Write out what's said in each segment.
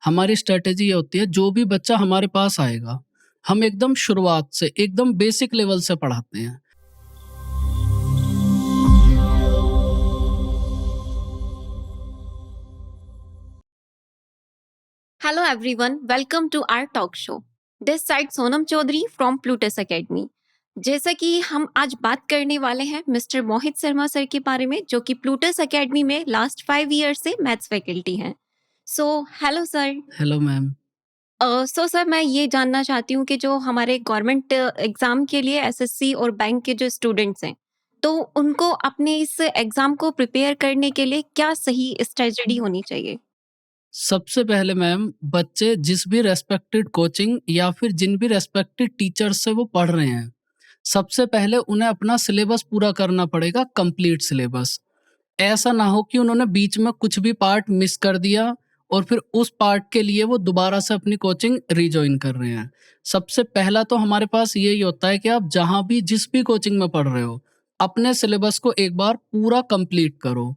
हमारी स्ट्रैटेजी ये होती है जो भी बच्चा हमारे पास आएगा, हम एकदम शुरुआत से एकदम बेसिक लेवल से पढ़ाते हैं। Hello everyone, welcome to our talk show. This side Sonam Chaudhary from Plutus Academy. जैसा कि हम आज बात करने वाले हैं मिस्टर मोहित शर्मा सर के बारे में, जो कि प्लूटस एकेडमी में लास्ट 5 ईयर से मैथ्स फैकल्टी हैं। So hello sir. Hello ma'am. So sir, मैं ये जानना चाहती हूँ कि जो हमारे गवर्नमेंट एग्जाम के लिए एसएससी और बैंक के जो स्टूडेंट्स हैं, तो उनको अपने इस एग्जाम को प्रिपेयर करने के लिए क्या सही स्ट्रेटजी होनी चाहिए? सबसे पहले मैम, बच्चे जिस भी रेस्पेक्टेड कोचिंग या फिर जिन भी रेस्पेक्टेड टीचर से वो पढ़ रहे हैं, सबसे पहले उन्हें अपना सिलेबस पूरा करना पड़ेगा, कंप्लीट सिलेबस। ऐसा ना हो कि उन्होंने बीच में कुछ भी पार्ट मिस कर दिया और फिर उस पार्ट के लिए वो दोबारा से अपनी कोचिंग रीजॉइन कर रहे हैं। सबसे पहला तो हमारे पास यही होता है कि आप जहाँ भी जिस भी कोचिंग में पढ़ रहे हो, अपने सिलेबस को एक बार पूरा कंप्लीट करो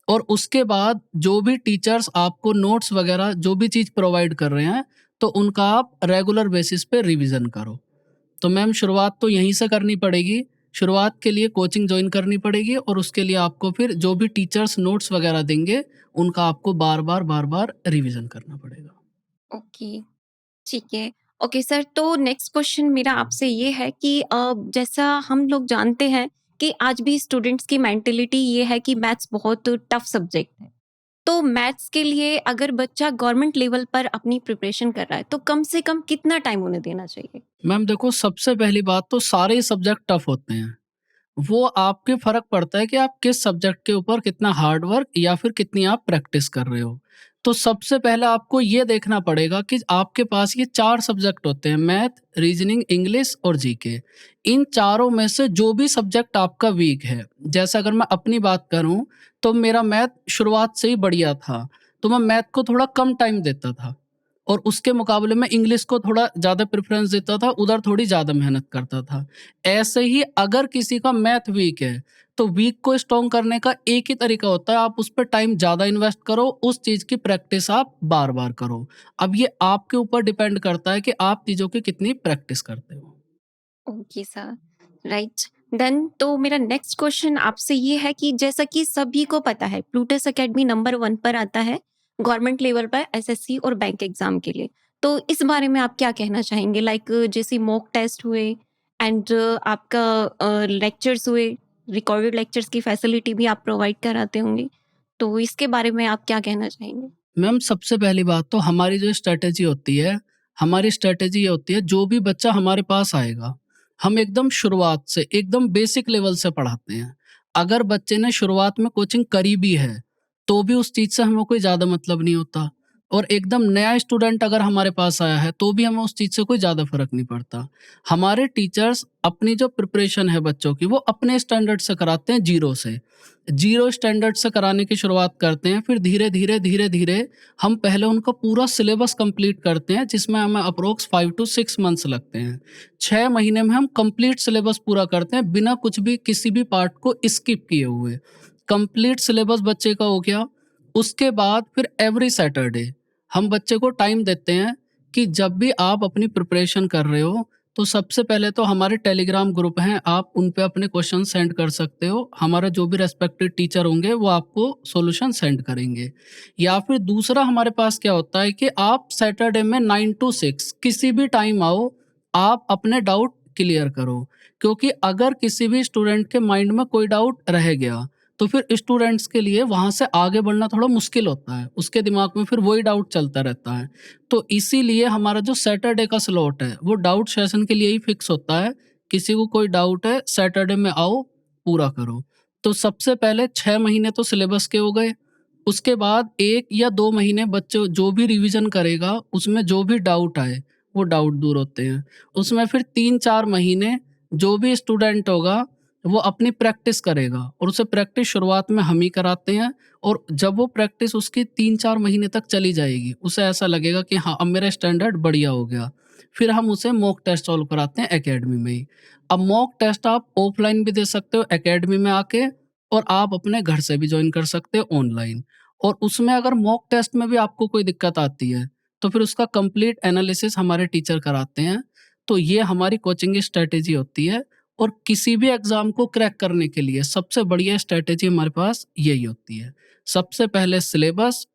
और उसके बाद जो भी टीचर्स आपको नोट्स वगैरह जो भी चीज़ प्रोवाइड कर रहे हैं, तो उनका आप रेगुलर बेसिस पे रिवीजन करो। तो मैम शुरुआत तो यहीं से करनी पड़ेगी। शुरुआत के लिए कोचिंग जॉइन करनी पड़ेगी और उसके लिए आपको फिर जो भी टीचर्स नोट्स वगैरह देंगे, उनका आपको बार-बार रिवीजन करना पड़ेगा। ओके, ठीक है। ओके सर, तो नेक्स्ट क्वेश्चन मेरा आपसे ये है कि जैसा हम लोग जानते हैं कि आज भी स्टूडेंट्स की मेंटालिटी ये है कि मैथ्स बहुत टफ सब्जेक्ट है। तो मैथ्स के लिए अगर बच्चा गवर्नमेंट लेवल पर अपनी प्रिपरेशन कर रहा है, तो कम से कम कितना टाइम उन्हें देना चाहिए? मैम देखो, सबसे पहली बात तो सारे ही सब्जेक्ट टफ होते हैं। वो आपके फ़र्क पड़ता है कि आप किस सब्जेक्ट के ऊपर कितना हार्ड वर्क या फिर कितनी आप प्रैक्टिस कर रहे हो। तो सबसे पहले आपको ये देखना पड़ेगा कि आपके पास ये 4 सब्जेक्ट होते हैं, मैथ, रीज़निंग, इंग्लिश और जीके। इन चारों में से जो भी सब्जेक्ट आपका वीक है, जैसे अगर मैं अपनी बात करूँ, तो मेरा मैथ शुरुआत से ही बढ़िया था, तो मैं मैथ को थोड़ा कम टाइम देता था और उसके मुकाबले में इंग्लिश को थोड़ा ज़्यादा प्रेफ़रेंस देता था, उधर थोड़ी ज़्यादा मेहनत करता था। ऐसे ही अगर किसी का मैथ वीक है, तो वीक को स्ट्रॉन्ग करने का एक ही तरीका होता है, आप उस पे टाइम ज़्यादा इन्वेस्ट करो, उस चीज़ की प्रैक्टिस आप बार-बार करो। अब ये आपके ऊपर डिपेंड करता है कि आप चीज़ों की कितनी प्रैक्टिस करते हो। Okay sir, right. देन तो मेरा नेक्स्ट क्वेश्चन आपसे ये है कि जैसा कि सभी को पता है प्लूटस एकेडमी नंबर 1 पर आता है गवर्नमेंट लेवल पर एसएससी और बैंक एग्जाम के लिए। तो इस बारे में आप क्या कहना चाहेंगे? लाइक जैसे मॉक टेस्ट हुए एंड आपका लेक्चर्स हुए, रिकॉर्डेड लेक्चर्स की फैसिलिटी भी आप प्रोवाइड कराते होंगे। तो इसके बारे में आप क्या कहना चाहेंगे? मैम सबसे पहली बात तो हमारी जो स्ट्रैटेजी होती है, हमारी स्ट्रैटेजी ये होती है जो भी बच्चा हमारे पास आएगा, हम एकदम शुरुआत से एकदम बेसिक लेवल से पढ़ाते हैं। अगर बच्चे ने शुरुआत में कोचिंग करी भी है, तो भी उस चीज़ से हमें कोई ज़्यादा मतलब नहीं होता और एकदम नया स्टूडेंट अगर हमारे पास आया है, तो भी हमें उस चीज़ से कोई ज़्यादा फ़र्क नहीं पड़ता। हमारे टीचर्स अपनी जो प्रिपरेशन है बच्चों की, वो अपने स्टैंडर्ड से कराते हैं, ज़ीरो से। ज़ीरो स्टैंडर्ड से कराने की शुरुआत करते हैं, फिर धीरे-धीरे, धीरे-धीरे हम पहले उनका पूरा सिलेबस कंप्लीट करते हैं, जिसमें हमें अप्रॉक्स 5 टू 6 मंथ्स लगते हैं। 6 महीने में हम कंप्लीट सिलेबस पूरा करते हैं, बिना कुछ भी किसी भी पार्ट को स्किप किए हुए। कंप्लीट सिलेबस बच्चे का हो गया, उसके बाद फिर एवरी सैटरडे हम बच्चे को टाइम देते हैं कि जब भी आप अपनी प्रिपरेशन कर रहे हो, तो सबसे पहले तो हमारे टेलीग्राम ग्रुप हैं, आप उन पे अपने क्वेश्चन सेंड कर सकते हो। हमारा जो भी रिस्पेक्टिव टीचर होंगे, वो आपको सॉल्यूशन सेंड करेंगे। या फिर दूसरा हमारे पास क्या होता है कि आप सैटरडे में 9 टू 6 किसी भी टाइम आओ, आप अपने डाउट क्लियर करो। क्योंकि अगर किसी भी स्टूडेंट के माइंड में कोई डाउट रह गया, तो फिर स्टूडेंट्स के लिए वहाँ से आगे बढ़ना थोड़ा मुश्किल होता है। उसके दिमाग में फिर वही डाउट चलता रहता है। तो इसीलिए हमारा जो सैटरडे का स्लॉट है, वो डाउट सेशन के लिए ही फिक्स होता है। किसी को कोई डाउट है, सैटरडे में आओ, पूरा करो। तो सबसे पहले 6 महीने तो सिलेबस के हो गए। उसके बाद 1 या 2 महीने बच्चे जो भी रिवीजन करेगा, उसमें जो भी डाउट आए, वो डाउट दूर होते हैं। उसमें फिर 3-4 महीने जो भी स्टूडेंट होगा, वो अपनी प्रैक्टिस करेगा और उसे प्रैक्टिस शुरुआत में हम ही कराते हैं और जब वो प्रैक्टिस उसकी 3-4 महीने तक चली जाएगी, उसे ऐसा लगेगा कि हाँ, अब मेरा स्टैंडर्ड बढ़िया हो गया। फिर हम उसे मॉक टेस्ट सॉल्व कराते हैं अकेडमी में ही। अब मॉक टेस्ट आप ऑफलाइन भी दे सकते हो अकेडमी में आके और आप अपने घर से भी जॉइन कर सकते हो ऑनलाइन। और उसमें अगर मॉक टेस्ट में भी आपको कोई दिक्कत आती है, तो फिर उसका कंप्लीट एनालिसिस हमारे टीचर कराते हैं। तो ये हमारी कोचिंग स्ट्रैटेजी होती है और किसी भी एग्ज़ाम को क्रैक करने के लिए सबसे बढ़िया स्ट्रैटेजी हमारे पास यही होती है। सबसे पहले सिलेबस,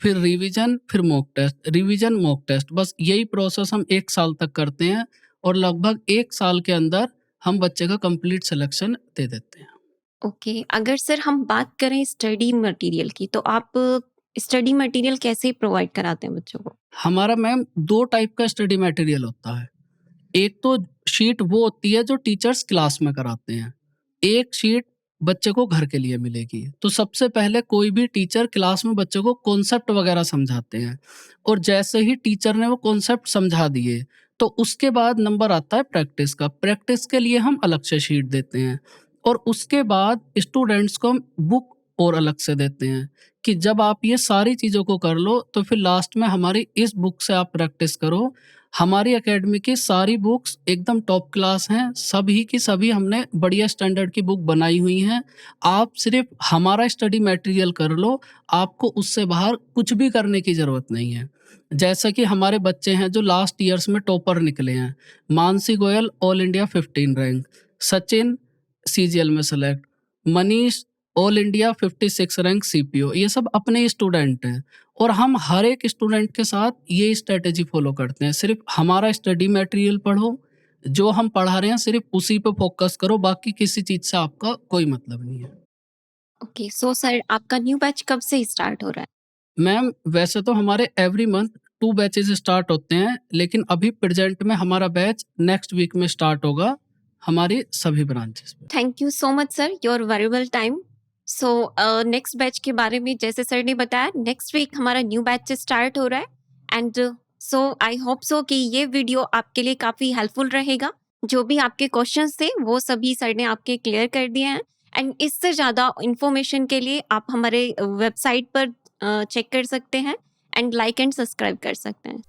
फिर रिवीजन, फिर mock test, revision, mock test, बस यही प्रोसेस हम 1 साल तक करते हैं और लगभग 1 साल के अंदर हम बच्चे का कंप्लीट सिलेक्शन दे देते हैं। ओके, अगर सर हम बात करें स्टडी मटेरियल की, तो आप स्टडी मटेरियल कैसे प्रोवाइड कराते हैं बच्चों को? हमारा मैम 2 टाइप का स्टडी मटेरियल होता है। एक तो शीट वो होती है जो टीचर्स क्लास में कराते हैं। एक शीट बच्चे को घर के लिए मिलेगी। तो सबसे पहले कोई भी टीचर क्लास में बच्चों को कॉन्सेप्ट वगैरह समझाते हैं और जैसे ही टीचर ने वो कॉन्सेप्ट समझा दिए, तो उसके बाद नंबर आता है प्रैक्टिस का। प्रैक्टिस के लिए हम अलग से शीट देते हैं और उसके बाद स्टूडेंट्स को हम बुक और अलग से देते हैं कि जब आप ये सारी चीज़ों को कर लो, तो फिर लास्ट में हमारी इस बुक से आप प्रैक्टिस करो। हमारी एकेडमी की सारी बुक्स एकदम टॉप क्लास हैं, सभी की सभी हमने बढ़िया स्टैंडर्ड की बुक बनाई हुई हैं। आप सिर्फ़ हमारा स्टडी मटेरियल कर लो, आपको उससे बाहर कुछ भी करने की ज़रूरत नहीं है। जैसे कि हमारे बच्चे हैं जो लास्ट ईयर्स में टॉपर निकले हैं, Mansi Goyal all India 15 rank, Sachin CGL में select, Manish all India 56 rank CPO, ये सब अपने ही स्टूडेंट हैं। और हम हर एक स्टूडेंट के साथ ये स्ट्रैटेजी फॉलो करते हैं। सिर्फ हमारा स्टडी मटेरियल पढ़ो, जो हम पढ़ा रहे हैं सिर्फ उसी पे फोकस करो, बाकी किसी चीज़ से आपका कोई मतलब नहीं है। ओके, सो सर आपका न्यू बैच कब से स्टार्ट हो रहा है? मैम वैसे तो हमारे एवरी मंथ 2 बैचेज़ स्टार्ट होते हैं, लेकिन अभी प्रेज़ेंट में हमारा बैच नेक्स्ट वीक में स्टार्ट होगा, हमारी सभी ब्रांचेज़ में। Thank you so much sir, your valuable time. So next batch के बारे में जैसे सर ने बताया, नेक्स्ट वीक हमारा न्यू बैच स्टार्ट हो रहा है and so I hope so कि ये वीडियो आपके लिए काफ़ी हेल्पफुल रहेगा। जो भी आपके क्वेश्चंस थे वो सभी सर ने आपके क्लियर कर दिए हैं एंड इससे ज़्यादा इन्फॉर्मेशन के लिए आप हमारे वेबसाइट पर चेक कर सकते हैं एंड लाइक एंड सब्सक्राइब कर सकते हैं।